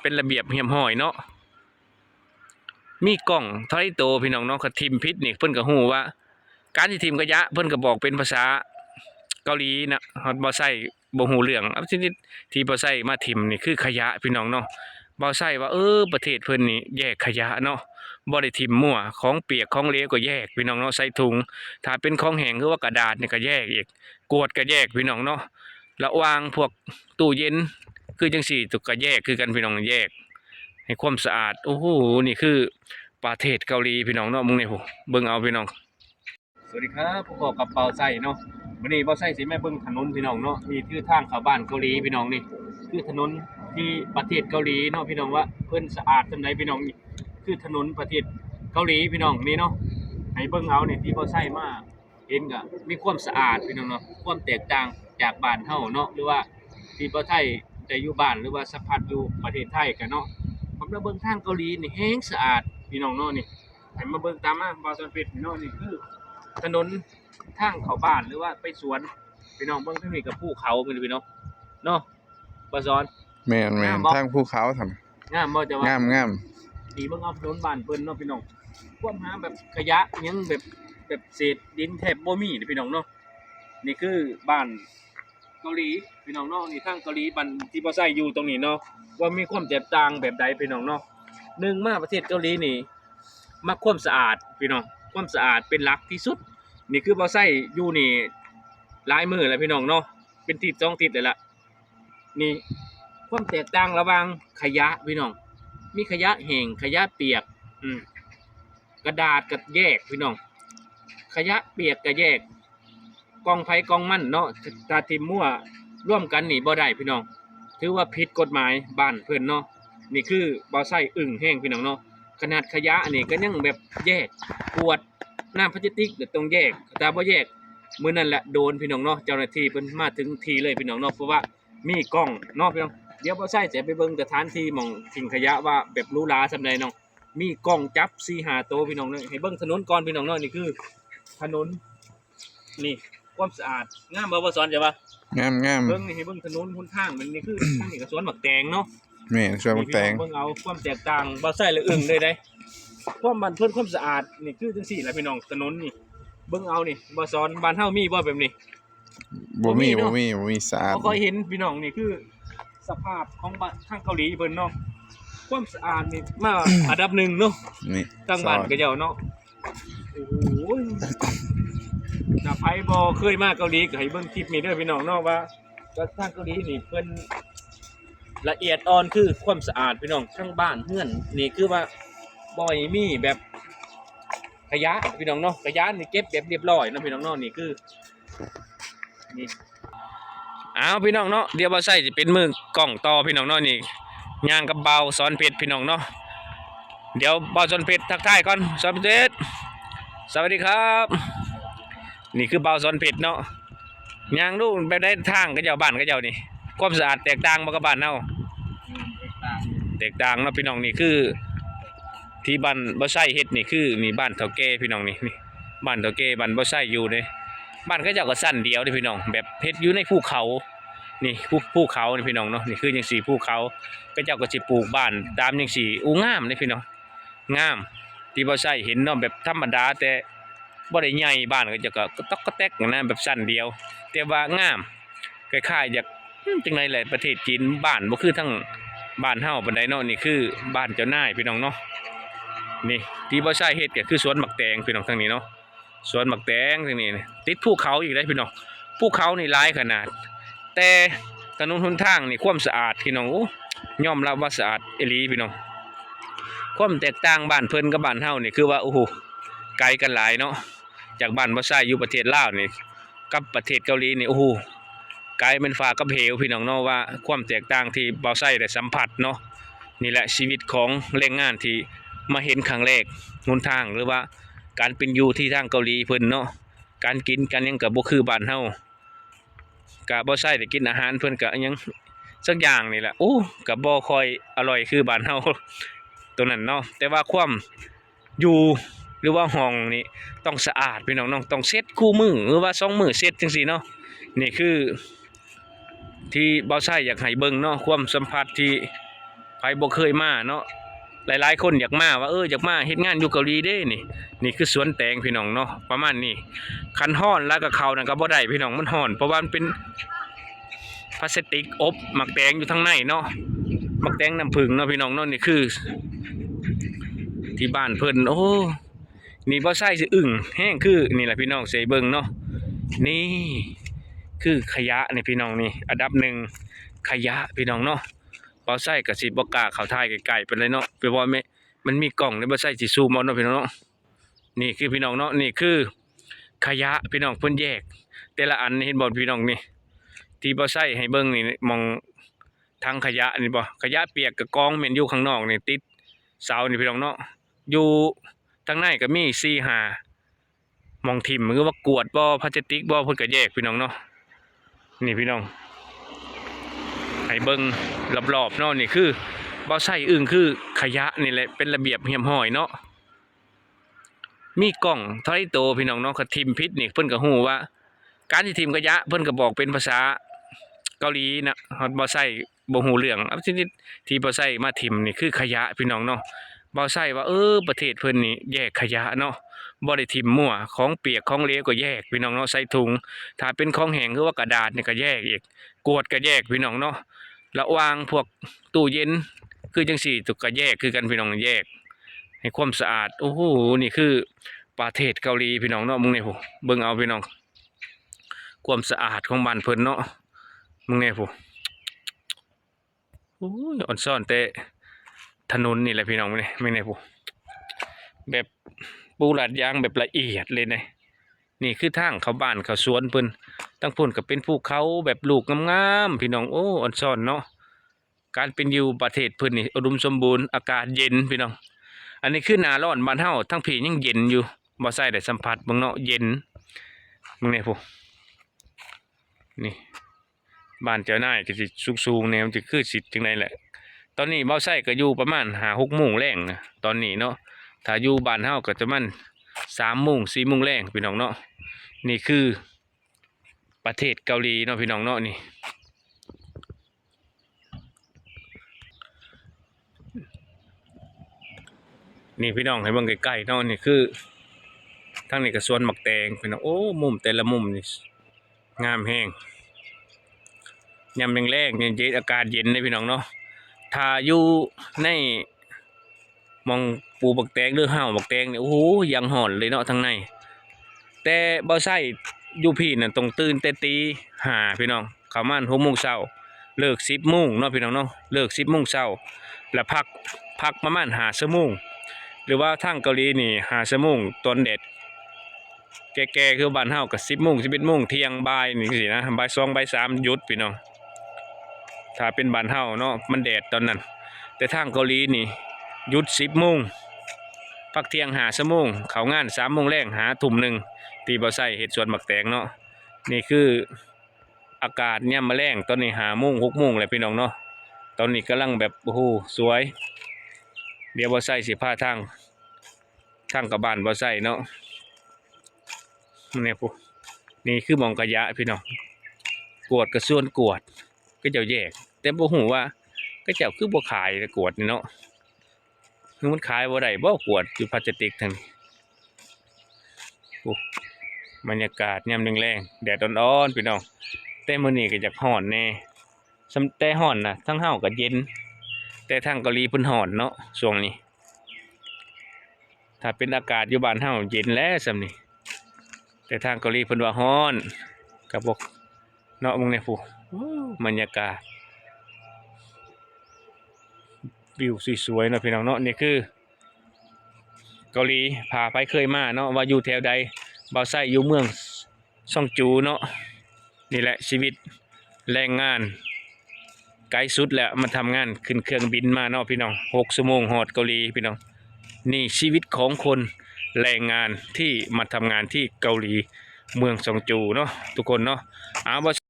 เป็นระเบียบเรียบร้อยเนาะมีกล้องเท่าไรโตพี่น้องเนาะก็ทิมพิษนี่เพิ่นก็ฮู้ว่าการที่ทิมขยะเพิ่นก็บอกเป็นภาษาเกาหลีนะฮอดบ่ใช้บ่ฮู้เรื่องอันชนิดที่บ่ใช้มาทิมนี่คือขยะพี่น้องเนาะบ่ใช้ว่าประเทศเพิ่นนี่แยกขยะเนาะบ่ได้ทิมมั่วของเปียกของเหลวก็แยกพี่น้องเนาะใส่ถุงถ้าเป็นของแห้งคือว่ากระดาษนี่ก็แยกอีกกรวดก็แยกพี่น้องเนาะระวางพวกตู้เย็นคือจังซี่ตุกก็แยกคือกันพี่น้องแยกให้ความสะอาดโอ้โหนี่คือประเทศเกาหลีพี่น้องเนาะมึงนี่โหเบิ่งเอาพี่น้องสวัสดีครับพวกกับเปาไส้เนาะวันนี้เปาไส้สิแม่เบิ่งถนนพี่น้องเนาะนี่คือทางเข้าบ้านเกาหลีพี่น้องนี่คือถนนที่ประเทศเกาหลีเนาะพี่น้องว่าเพิ่นสะอาดจังไดพี่น้องนี่คือถนนประเทศเกาหลีพี่น้องนี่เนาะให้เบิ่งเอานี่ที่เปาไส้มาเห็นก็มีความสะอาดพี่น้องเนาะความแตกต่างจากบ้านเฮาเนาะหรือว่าที่เปาไส้ได้อยู่บ้านหรือว่าสัมผัสอยู่ประเทศไทยกันเนาะผมมาเบิ่งทางเกาหลีนี่แฮงสะอาดพี่น้องเนาะนี่ให้มาเบิ่งตามมาบ่าวสวนเป็ดพี่น้องนี่คือถนนทางเข้าบ้านหรือว่าไปสวนพี่น้องเบิ่งทางนี้กับภูเขาพี่น้องเนาะบ่าวสอนแม่นทางภูเขาทำงามบ่จะว่างามนี่เบิ่งเอาถนนบ้านเพิ่นเนาะพี่น้องความหาแบบขยะยังแบบเศษดินแทบบ่มีพี่น้องเนาะนี่คือบ้านเกาหลีพี่น้องเนาะนี่ทางเกาหลีบ้านที่บ่าวไส้อยู่ตรงนี้เนาะว่ามีความแตกต่างแบบใดพี่น้องเนาะหนึ่งมาประเทศเกาหลีนี่มักความสะอาดพี่น้องความสะอาดเป็นหลักที่สุดนี่คือบ่ใส่อยู่นี่หลายมื้อแล้วพี่น้องเนาะเป็นติด2 ติดเลยล่ะนี่ความแตกต่างระหว่างขยะพี่น้องมีขยะแห้งขยะเปียกกระดาษก็แยกพี่น้องขยะเปียกก็แยกกองไผกองมันเนาะถ้าทิมมั่วร่วมกันนี่บ่ได้พี่น้องถือว่าผิดกฎหมายบ้านเพิ่นเนาะนี่คือบ่ใส่อึ่งแห้งพี่น้องเนาะขนาดขยะนี่ก็ยังแบบแยกขวดน้ำพลาสติกต้องแยกแต่บ่แยกมื้อนั้นแหละโดนพี่น้องเนาะเจ้าหน้าที่เพิ่นมาถึงทีเลยพี่น้องเนาะเพราะว่ามีกล้องเนาะพี่น้องเดี๋ยวบ่ใช่จะไปเบิ่งสถานที่หม่องทิ้งขยะว่าแบบหรูหราซำใดเนาะมีกล้องจับ 4-5 ตัวพี่น้องเนาะให้เบิ่งถนนก่อนพี่น้องเนาะนี่คือถนนนี่ความสะอาดงามบ่สอนจ้ะว่งามเบิ่งนี่ให้เบิ่งถนนหนทางมันนี่คือทางนี้ก็สวนหมักแตงเนาะแม่สวนหมักแตงเบิ่งเอาความแตกต่างบ่ใช่ละอึ้งเลยได้ความบ้านเพิ่นความสะอาดนี่คือจังซี่แหละพี่น้องถนนนี่เบิ่งเอานี่บ่สอนบ้านเฮามีบ่แบบนี้บ่มีสะอาดบ่ค่อยเห็นพี่น้องนี่คือสภาพของบ้านทางเกาหลีเพิ่นเนาะความสะอาดนี่มาอันดับ1เนาะนี่ทางบ้านก็เจ้าเนาะโอ้โหถ้าไผบ่เคยมาเกาหลีก็ให้เบิ่งคลิปนี้เด้อพี่น้องเนาะว่าทางเกาหลีนี่เพิ่นละเอียดอ่อนคือความสะอาดพี่น้องทั้งบ้านเฮือนนี่คือว่าบ่อยมีแบบขยะพี่น้องเนาะขยะนี่เก็บแบบเรียบร้อยเนาะพี่น้องเนาะนี่คือนี่พี่น้องเนาะเดี๋ยวบ่ใส่สิเป็นมือกล้องต่อพี่น้องเนาะนี่ย่างกับเบาสอนเพชรพี่น้องเนาะเดี๋ยวเบาสอนเพชรทักทายก่อนสอนเพชรสวัสดีครับนี่คือเบาสอนเพชรเนาะย่างดูแบบได้ทางก็เจ้าบ้านก็เจ้านี่ความสะอาดแตกต่างบ่กับบ้านเฮาแตกต่างเนาะพี่น้องนี่คือที่บ้านบ่ใช่เฮ็ดนี่คือนี่บ้านเฒ่าแก่พี่น้องนี่บ้านเฒ่าแก่บ้านบ่ใช่อยู่เด้บ้านเขาเจ้าก็สั้นเดียวเด้พี่น้องแบบเฮ็ดอยู่ในภูเขานี่ภูเขานี่พี่น้องเนาะนี่คือจังซี่ภูเขาเขาเจ้าก็สิปลูกบ้านตามจังซี่งามเด้พี่น้องงามที่บ่ใช่เห็นเนาะแบบธรรมดาแต่บ่ได้ใหญ่บ้านเขาเจ้าก็ตอกกระแตกนะแบบสั้นเดียวแต่ว่างามคล้ายๆจากจังได๋แหละประเทศจีนบ้านบ่คือทั้งบ้านเฮาปานใดเนาะนี่คือบ้านเจ้านายพี่น้องเนาะนี่ที่บ่ใช่เฮ็ดก็คือสวนหมักแตงพี่น้องทางนี้เนาะสวนหมักแตงทางนี้ติดภูเขาอีกได้พี่น้องภูเขานี่หลายขนาดแต่ถนนหนทางนี่ความสะอาดพี่น้องยอมรับว่าสะอาดอีหลีพี่น้องความแตกต่างบ้านเพิ่นกับบ้านเฮานี่คือว่าโอ้โหไกลกันหลายเนาะจากบ้านบ่ใช่อยู่ประเทศลาวนี่กับประเทศเกาหลีนี่โอ้โหไกลเป็นฟ้ากับเหวพี่น้องเนาะว่าความแตกต่างที่บ่ใช่ได้สัมผัสเนาะนี่แหละชีวิตของแรงงานที่มาเห็นครั้งแรกหนทางหรือว่าการเป็นอยู่ที่ทางเกาหลีเพิ่นเนาะการกินกันยังกับบ่คือบ้านเฮากะบ่ใช่ได้กินอาหารเพิ่นกะยังสักอย่างนี่แหละโอ้กะบ่ค่อยอร่อยคือบ้านเฮาตัวนั้นเนาะแต่ว่าความอยู่หรือว่าห้องนี่ต้องสะอาดพี่น้องต้องเช็ดคู่มือหรือว่า2 มื้อเช็ดจังซี่เนาะนี่คือที่บ่ใช่อยากให้เบิ่งเนาะความสัมผัสที่ ใครบ่เคยมาเนาะหลายๆคนอยากมาว่าอยากมาเฮ็ดงานอยู่เกาหลีเด้นี่คือสวนแตงพี่น้องเนาะประมาณนี้คันฮ้อนแล้วก็เขานั่นก็บ่ได้พี่น้องมันฮ้อนเพราะว่ามันเป็นพลาสติกอบหมักแตงอยู่ข้างในเนาะหมักแตงน้ำผึ้งเนาะพี่น้องเนาะนี่คือที่บ้านเพิ่นโอ้นี่บ่ใช่สิอึ่งแห้งคือนี่แหละพี่น้องเสยเบิ่งเนาะนี่คือขยะนี่พี่น้องนี่อันดับหนึ่งขยะพี่น้องเนาะบ่ใช่ก็สิบ่กล้าเข้าถ่ายไกลๆไปเลยเนาะเพราะว่ามันมีกล้องในบ่ใช่สิซูมเอาเนาะพี่น้องเนาะนี่คือพี่น้องเนาะนี่คือขยะพี่น้องเพิ่นแยกแต่ละอันเห็นบ่พี่น้องนี่ที่บ่ใช่ให้เบิ่งนี่มองทางขยะนี่บ่ขยะเปียกกับกองแม่นอยู่ข้างนอกนี่ติดเสานี่พี่น้องเนาะอยู่ทางในก็มี4-5มองทิ่มคือว่ากวดบ่พลาสติกบ่เพิ่นก็แยกพี่น้องเนาะนี่พี่น้องให้เบิ่งรอบๆเนาะนี่คือบ่ใช่อึ้งคือขยะนี่แหละเป็นระเบียบเรียบร้อยเนาะมีกล้องเท่าไหร่โตพี่น้องเนาะก็ทิ่มพิษนี่เพิ่นก็ฮู้ว่าการที่ทิ่มขยะเพิ่นก็บอกเป็นภาษาเกาหลีนะฮอดบ่ใช่บ่ฮู้เรื่องเอาชนิดที่บ่ใช่มาทิ่มนี่คือขยะพี่น้องเนาะบ่ใช่ว่าประเทศเพิ่นนี่แยกขยะเนาะบ่ได้ทิ่มมั่วของเปียกของเหลวก็แยกพี่น้องเนาะใส่ถุงถ้าเป็นของแห้งคือว่ากระดาษนี่ก็แยกอีกกวดก็แยกพี่น้องเนาะระวางพวกตู้เย็นคือจังซี่ตุกก็แยกคือกันพี่น้องแยกให้ความสะอาดโอ้โหนี่คือประเทศเกาหลีพี่น้องเนาะมึงนี่โหเบิ่งเอาพี่น้องความสะอาดของบ้านเพิ่นเนาะมึงนี่โหโอ้ยอ่อนซ่อนแต่ถนนนี่แหละพี่น้องมึงนี่โหแบบปูลาดยางแบบละเอียดเลยนี่คือทางเข้าบ้านเข้าสวนเพิ่นตั้งพุ่นก็เป็นภูเขาแบบลูกงามๆพี่น้องโอ้อ่อนซ่อนเนาะการเป็นอยู่ประเทศเพิ่นนี่อุดมสมบูรณ์อากาศเย็นพี่น้องอันนี้คือหน้าร้อนบ้านเฮาทั้งพี่ยังเย็นอยู่บ่ใส่ได้สัมผัสมึงเนาะเย็นมึงนี่พวกนี่บ้านเจ้านายก็สิสูงๆเนี่ยมันจะคือสิจังได๋แหละตอนนี้บ่ใส่ก็อยู่ประมาณ 5-6 โมงแลงนะตอนนี้เนาะถ้าอยู่บ้านเฮาก็จะมัน3 โมง 4 โมงแลงพี่น้องเนาะนี่คือประเทศเกาหลีเนาะพี่น้องเนาะนี่พี่น้องให้เบิ่งใกล้ๆเนาะนี่คือทางนี้ก็สวนหมักแตงพี่น้องโอ้มุมแต่ละมุมนี่งามแฮงยามแรงๆเย็นๆอากาศเย็นเลยพี่น้องเนาะถ้าอยู่ในมองปูบักแตงหรือห่าวบักแตงเนี่ยโอ้โหยังห่อนเลยเนาะทางในแต่บ่ใช่อยู่พี่น่ะต้องตื่นแต่ตี 5พี่น้องเข้ามา6 โมงเช้าเลิก10 โมงเนาะพี่น้องเนาะเลิก10 โมงเช้าแล้วพักประมาณ5 ชั่วโมงหรือว่าทางเกาหลีนี่5 ชั่วโมงตอนแดดแก่ๆคือบ้านเฮาก็10 โมง 11 โมงเที่ยงบ่ายนี่สินะบ่าย 2 บ่าย 3หยุดพี่น้องถ้าเป็นบ้านเฮาเนาะมันแดดตอนนั้นแต่ทางเกาหลีนี่หยุด10 โมงพักเที่ยง5 ชั่วโมงเข้างาน3 โมงแรงหาทุ่มหนึ่งที่บ่ใส่เฮ็ดสวนหมักแตงเนาะนี่คืออากาศยามมื้อแลงตอนนี้5 โมง 6 โมงแล้วพี่น้องเนาะตอนนี้กำลังแบบโอ้โหสวยเดี๋ยวบ่ใส่สิพาทางกับบ้านบ่ใส่เนาะนี่ปุ๊นี่คือหม่องขยะพี่น้องกวดกับส่วนกวดก็เจ้าแยกแต่บ่ฮู้ว่าก็เจ้าคือบ่ขายกวดนี่เนาะคือมันขายบ่ได้บ่กวดอยู่พลาสติกทั้งนี้บรรยากาศยามแรงๆแดดอ่อนๆพี่น้องแต่มื้อนี้ก็อยากร้อนแน่แต่ร้อนน่ะทั้งเฮาก็เย็นแต่ทางเกาหลีเพิ่นร้อนเนาะช่วงนี้ถ้าเป็นอากาศอยู่บ้านเฮาเย็นแล้วส่ำนี้แต่ทางเกาหลีเพิ่นว่าร้อนก็บ่เนาะมึงเนี่ยผู้บรรยากาศวิวสวยๆเนาะพี่น้องเนาะนี่คือเกาหลีพาไปเคยมาเนาะว่าอยู่แถวใดบ่าวไส้อยู่เมืองซ่องจูเนาะนี่แหละชีวิตแรงงานไกลสุดแล้วมาทำงานขึ้นเครื่องบินมาเนาะพี่น้อง6 ชั่วโมงฮอดเกาหลีพี่น้องนี่ชีวิตของคนแรงงานที่มาทำงานที่เกาหลีเมืองซ่องจูเนาะทุกคนเนาะเอา